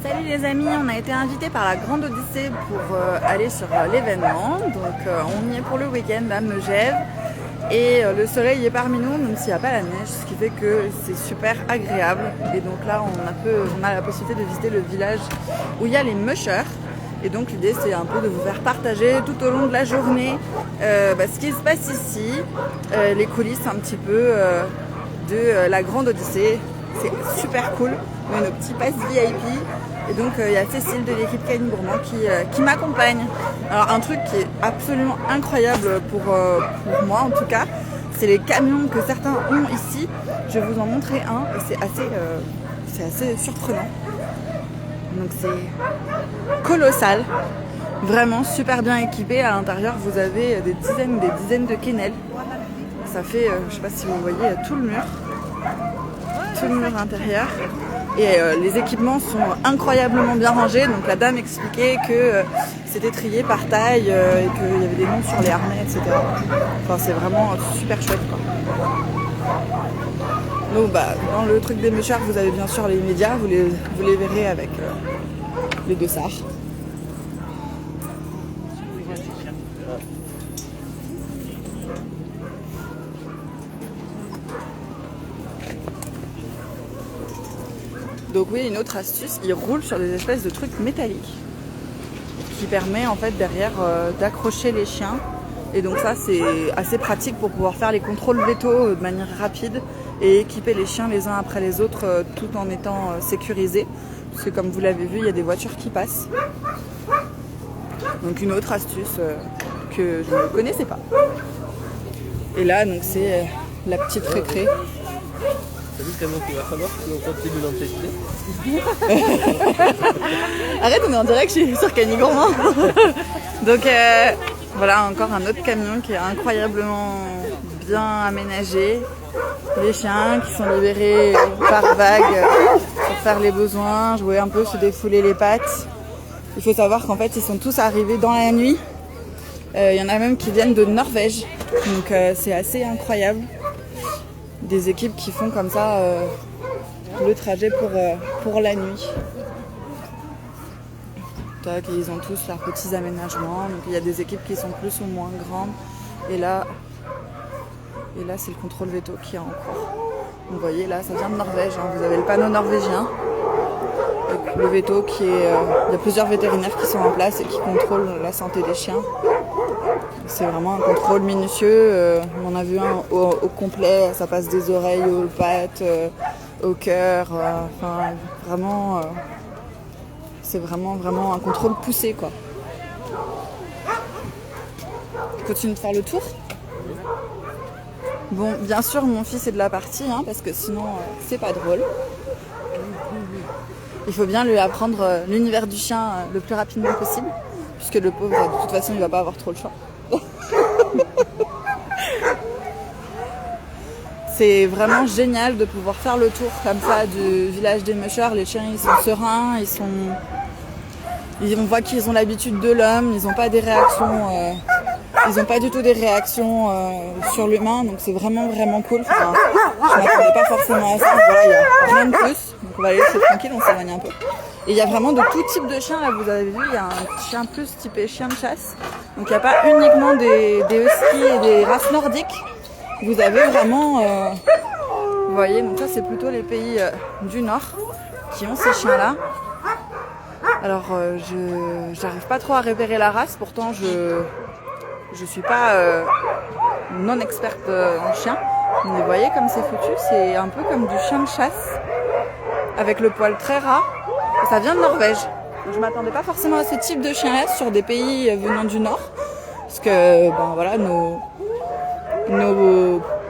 Salut les amis, on a été invités par la Grande Odyssée pour aller sur l'événement. Donc on y est pour le week-end à Megève. Et le soleil est parmi nous, même s'il n'y a pas la neige, ce qui fait que c'est super agréable. Et donc là, on a la possibilité de visiter le village où il y a les mushers. Et donc l'idée, c'est un peu de vous faire partager tout au long de la journée ce qui se passe ici, les coulisses un petit peu de la Grande Odyssée. C'est super cool. On a nos petits passes VIP. Et donc il y a Cécile de l'équipe Canine Gourmand qui m'accompagne. Alors un truc qui est absolument incroyable pour moi en tout cas, c'est les camions que certains ont ici. Je vais vous en montrer un et c'est assez surprenant. Donc c'est colossal, vraiment super bien équipé. À l'intérieur vous avez des dizaines de quenelles. Ça fait, je sais pas si vous voyez, tout le mur intérieur. Et les équipements sont incroyablement bien rangés. Donc la dame expliquait que c'était trié par taille et qu'il y avait des noms sur les harnais, etc. Enfin c'est vraiment super chouette quoi. Donc dans le truc des mushers, vous avez bien sûr les médias, vous les verrez avec les dossards. Donc oui, une autre astuce, ils roulent sur des espèces de trucs métalliques qui permet en fait derrière d'accrocher les chiens. Et donc ça c'est assez pratique pour pouvoir faire les contrôles veto de manière rapide et équiper les chiens les uns après les autres tout en étant sécurisés. Parce que comme vous l'avez vu, il y a des voitures qui passent. Donc une autre astuce que je ne connaissais pas. Et là donc c'est la petite récré. T'as vu comment tu vas falloir si on continue d'en tester. Arrête, on est en direct, je suis sur Canine Gourmand. Donc voilà encore un autre camion qui est incroyablement bien aménagé. Les chiens qui sont libérés par vague pour faire les besoins, jouer un peu, se défouler les pattes. Il faut savoir qu'en fait ils sont tous arrivés dans la nuit. Il y en a même qui viennent de Norvège, donc c'est assez incroyable. Des équipes qui font comme ça le trajet pour la nuit. Tac, ils ont tous leurs petits aménagements. Donc il y a des équipes qui sont plus ou moins grandes. Et là c'est le contrôle veto qui est en cours. Vous voyez là, ça vient de Norvège. Hein. Vous avez le panneau norvégien. Avec le veto qui est... il y a plusieurs vétérinaires qui sont en place et qui contrôlent la santé des chiens. C'est vraiment un contrôle minutieux. On en a vu un au complet, ça passe des oreilles aux pattes, au cœur. Enfin, vraiment, c'est vraiment un contrôle poussé, quoi. Continue de faire le tour. Bon, bien sûr, mon fils est de la partie, hein, parce que sinon, c'est pas drôle. Il faut bien lui apprendre l'univers du chien le plus rapidement possible, puisque le pauvre, de toute façon, il va pas avoir trop le choix. C'est vraiment génial de pouvoir faire le tour comme ça du village des mushers. Les chiens ils sont sereins, on voit qu'ils ont l'habitude de l'homme, ils n'ont pas des réactions, ils n'ont pas du tout des réactions sur l'humain, donc c'est vraiment cool. Enfin, je m'attendais pas forcément à ça, voilà, il n'y a rien de plus, donc on va aller laisser tranquille, on s'éloigne un peu. Et il y a vraiment de tout type de chiens, là vous avez vu, il y a un chien plus typé chien de chasse, donc il n'y a pas uniquement des huskies et des races nordiques. Vous avez vraiment, vous voyez, donc ça c'est plutôt les pays du Nord qui ont ces chiens-là. Alors j'arrive pas trop à repérer la race, pourtant je suis pas non experte en chien. Mais vous voyez comme c'est foutu, c'est un peu comme du chien de chasse avec le poil très ras. Et ça vient de Norvège. Donc, je m'attendais pas forcément à ce type de chien-là sur des pays venant du Nord, parce que voilà nos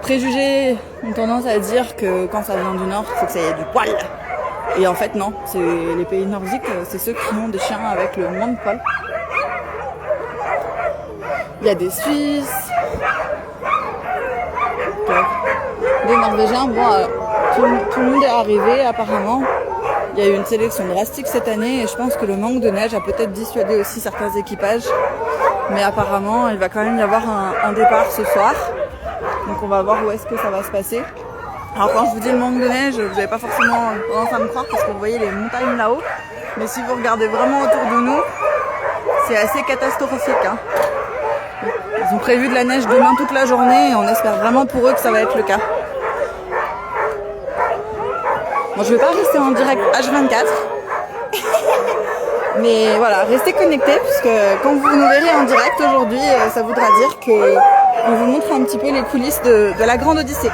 préjugés ont tendance à dire que quand ça vient du Nord, il faut que ça ait du poil. Et en fait non, c'est les pays nordiques, c'est ceux qui ont des chiens avec le moins de poil. Il y a des Suisses, des Norvégiens. Bon, tout le monde est arrivé apparemment. Il y a eu une sélection drastique cette année et je pense que le manque de neige a peut-être dissuadé aussi certains équipages. Mais apparemment, il va quand même y avoir un départ ce soir. Donc on va voir où est-ce que ça va se passer. Alors quand je vous dis le manque de neige, vous n'avez pas forcément tendance à me croire parce que vous voyez les montagnes là-haut. Mais si vous regardez vraiment autour de nous, c'est assez catastrophique. Hein. Ils ont prévu de la neige demain toute la journée et on espère vraiment pour eux que ça va être le cas. Bon, je ne vais pas rester en direct H24. Mais voilà, restez connectés puisque quand vous nous verrez en direct aujourd'hui, ça voudra dire qu'on vous montre un petit peu les coulisses de la Grande Odyssée.